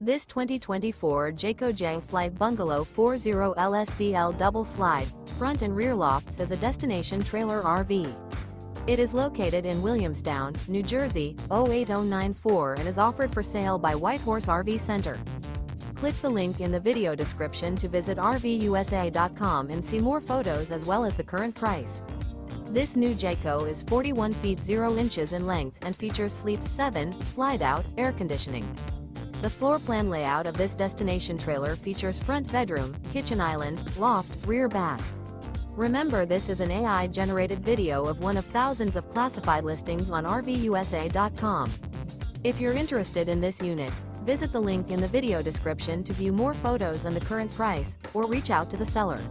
This 2024 Jayco Jay Flight Bungalow 40 LSDL double slide, front and rear lofts is a destination trailer RV. It is located in Williamstown, New Jersey, 08094 and is offered for sale by Whitehorse RV Center. Click the link in the video description to visit RVUSA.com and see more photos as well as the current price. This new Jayco is 41 feet 0 inches in length and features Sleep 7, Slideout, air conditioning. The floor plan layout of this destination trailer features front bedroom, kitchen island, loft, rear bath. Remember, this is an AI-generated video of one of thousands of classified listings on RVUSA.com. If you're interested in this unit, visit the link in the video description to view more photos and the current price, or reach out to the seller.